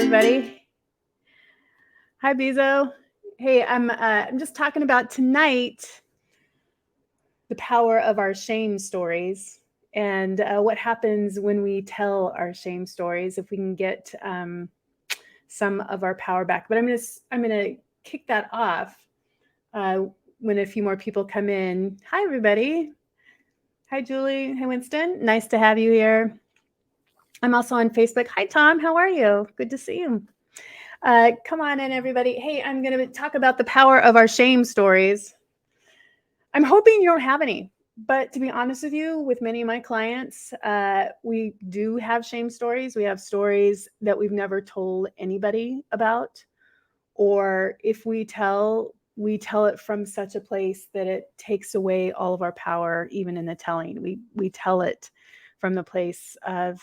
everybody. Hi, Bezo. Hey, I'm just talking about tonight the power of our shame stories and what happens when we tell our shame stories. If we can get some of our power back, but I'm gonna kick that off uh, when a few more people come in. Hi, everybody. Hi, Julie. Hi, Winston. Nice to have you here. I'm also on Facebook. Hi, Tom. How are you? Good to see you. Come on in, everybody. Hey, I'm going to talk about the power of our shame stories. I'm hoping you don't have any, but to be honest with you, with many of my clients, we do have shame stories. We have stories that we've never told anybody about, or if we tell it from such a place that it takes away all of our power, even in the telling. We tell it from the place of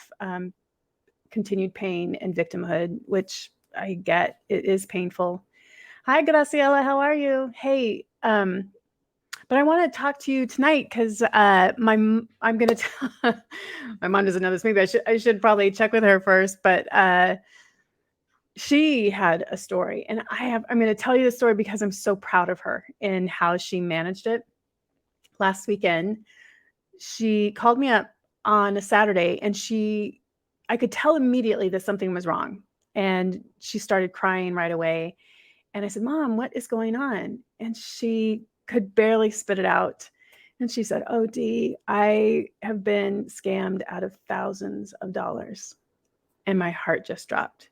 continued pain and victimhood, which I get. It is painful. Hi, Graciela. How are you? Hey, but I want to talk to you tonight because I'm gonna. My mom doesn't know this. Maybe I should probably check with her first. But she had a story, and I'm going to tell you the story because I'm so proud of her and how she managed it. Last weekend, she called me up on a Saturday, and I could tell immediately that something was wrong, and she started crying right away. And I said, Mom, what is going on? And she could barely spit it out. And she said, Oh, Dee, I have been scammed out of thousands of dollars. And my heart just dropped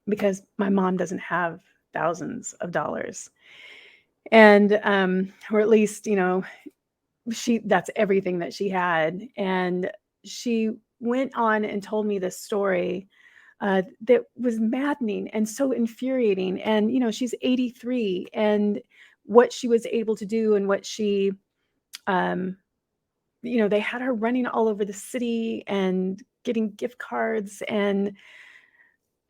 because my mom doesn't have thousands of dollars. And, or at least, that's everything that she had. And she went on and told me this story that was maddening and so infuriating. And, she's 83, and what she was able to do and what she, they had her running all over the city and getting gift cards. And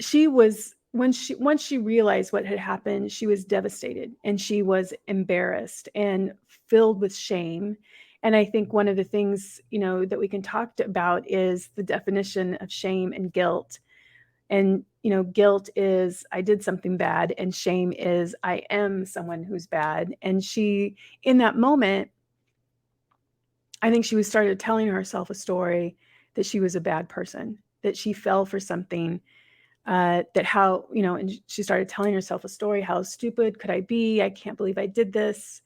she was, once she realized what had happened, she was devastated and she was embarrassed and filled with shame. And I think one of the things, that we can talk about is the definition of shame and guilt. And, guilt is I did something bad, and shame is I am someone who's bad. And she, in that moment, I think she was started telling herself a story that she was a bad person, that she fell for something, that how, and she started telling herself a story. How stupid could I be? I can't believe I did this.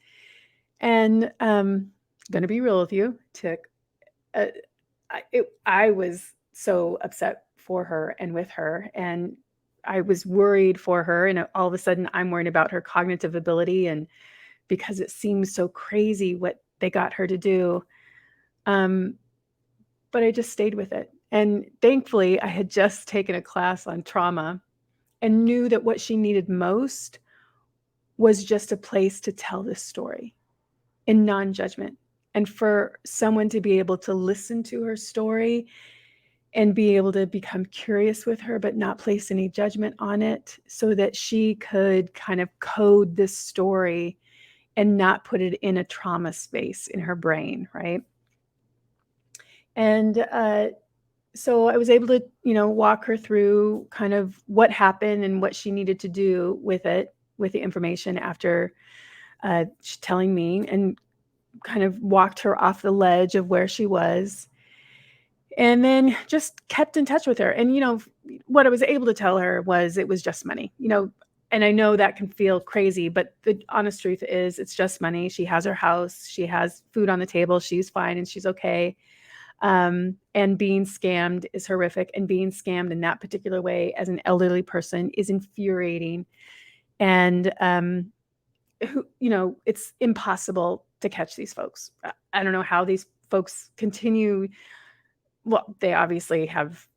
And going to be real with you, Tick. Uh, I was so upset for her and with her, and I was worried for her. And all of a sudden, I'm worried about her cognitive ability, and because it seems so crazy what they got her to do. But I just stayed with it. And thankfully, I had just taken a class on trauma and knew that what she needed most was just a place to tell this story in non-judgment, and for someone to be able to listen to her story and be able to become curious with her, but not place any judgment on it, so that she could kind of code this story and not put it in a trauma space in her brain, right? And so I was able to, walk her through kind of what happened and what she needed to do with it, with the information after telling me, and kind of walked her off the ledge of where she was. And then just kept in touch with her. And, what I was able to tell her was it was just money, and I know that can feel crazy, but the honest truth is it's just money. She has her house, she has food on the table, she's fine and she's okay. And being scammed is horrific. And being scammed in that particular way as an elderly person is infuriating. And, it's impossible to catch these folks. I don't know how these folks continue. Well, they obviously have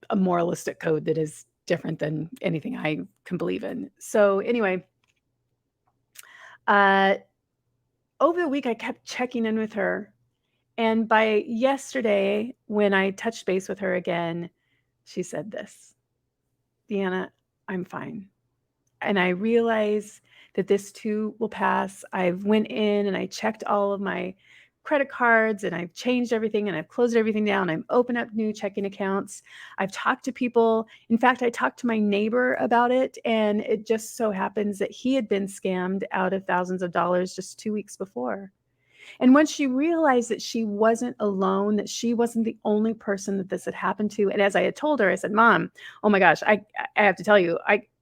a moralistic code that is different than anything I can believe in. So anyway, over the week, I kept checking in with her. And by yesterday, when I touched base with her again, she said this, Deanna, I'm fine. And I realize that this too will pass. I went in and I checked all of my credit cards and I've changed everything and I've closed everything down. I've opened up new checking accounts. I've talked to people. In fact, I talked to my neighbor about it, and it just so happens that he had been scammed out of thousands of dollars just 2 weeks before. And once she realized that she wasn't alone, that she wasn't the only person that this had happened to, and as I had told her, I said, "Mom, oh my gosh, I have to tell you,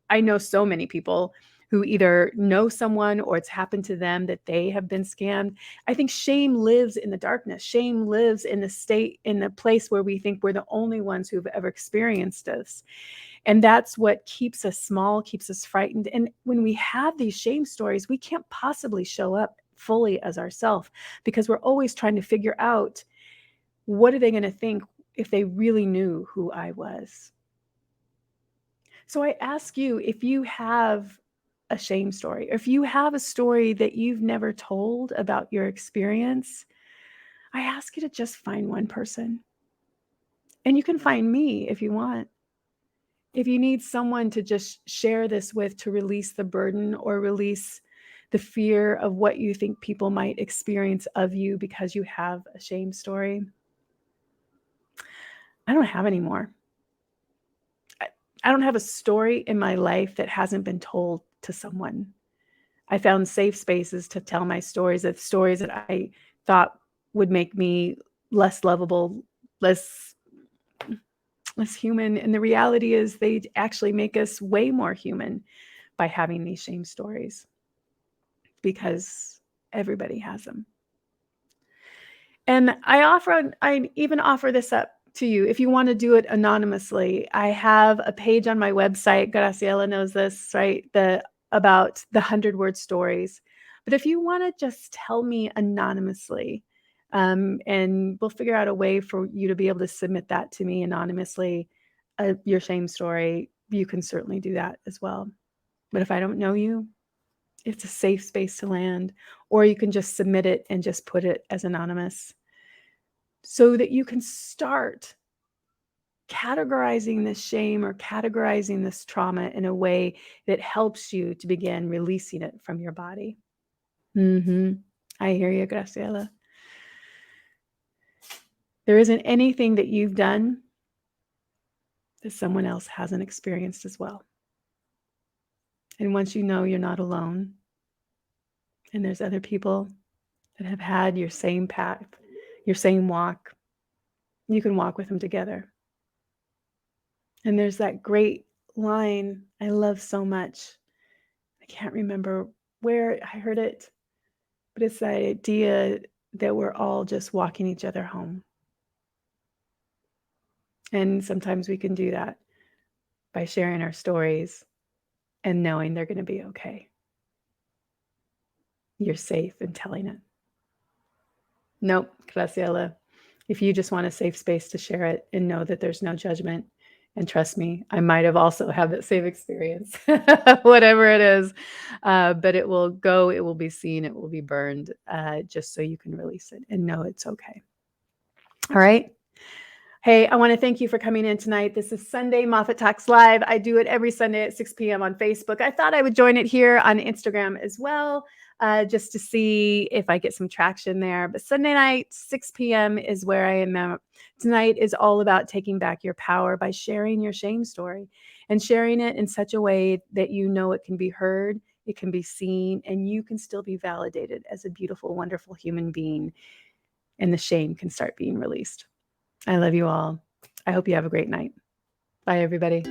I know so many people who either know someone or it's happened to them that they have been scammed." I think shame lives in the darkness. Shame lives in the state, in the place where we think we're the only ones who've ever experienced this. And that's what keeps us small, keeps us frightened. And when we have these shame stories, we can't possibly show up fully as ourselves because we're always trying to figure out, what are they going to think if they really knew who I was? So I ask you, if you have a shame story, or if you have a story that you've never told about your experience, I ask you to just find one person. And you can find me if you want. If you need someone to just share this with, to release the burden or release the fear of what you think people might experience of you because you have a shame story, I don't have any more. I don't have a story in my life that hasn't been told to someone. I found safe spaces to tell my stories, of stories that I thought would make me less lovable, less human. And the reality is they actually make us way more human by having these shame stories, because everybody has them. And I even offer this up to you if you want to do it anonymously. I have a page on my website. Graciela knows this, right? About the 100-word stories. But if you want to just tell me anonymously, and we'll figure out a way for you to be able to submit that to me anonymously, your shame story, you can certainly do that as well. But if I don't know you, it's a safe space to land, or you can just submit it and just put it as anonymous so that you can start categorizing this shame or categorizing this trauma in a way that helps you to begin releasing it from your body. I hear you, Graciela. There isn't anything that you've done that someone else hasn't experienced as well. And once you know you're not alone, and there's other people that have had your same path, your same walk, you can walk with them together. And there's that great line I love so much. I can't remember where I heard it, but it's that idea that we're all just walking each other home. And sometimes we can do that by sharing our stories and knowing they're going to be okay. You're safe in telling it. Nope, Graciela. If you just want a safe space to share it and know that there's no judgment, and trust me, I might have also had that same experience, whatever it is, but it will go, it will be seen, it will be burned, just so you can release it and know it's okay. All right. Hey, I want to thank you for coming in tonight. This is Sunday Moffitt Talks Live. I do it every Sunday at 6 p.m. on Facebook. I thought I would join it here on Instagram as well, just to see if I get some traction there. But Sunday night, 6 p.m. is where I am. Tonight is all about taking back your power by sharing your shame story and sharing it in such a way that you know it can be heard, it can be seen, and you can still be validated as a beautiful, wonderful human being. And the shame can start being released. I love you all. I hope you have a great night. Bye, everybody.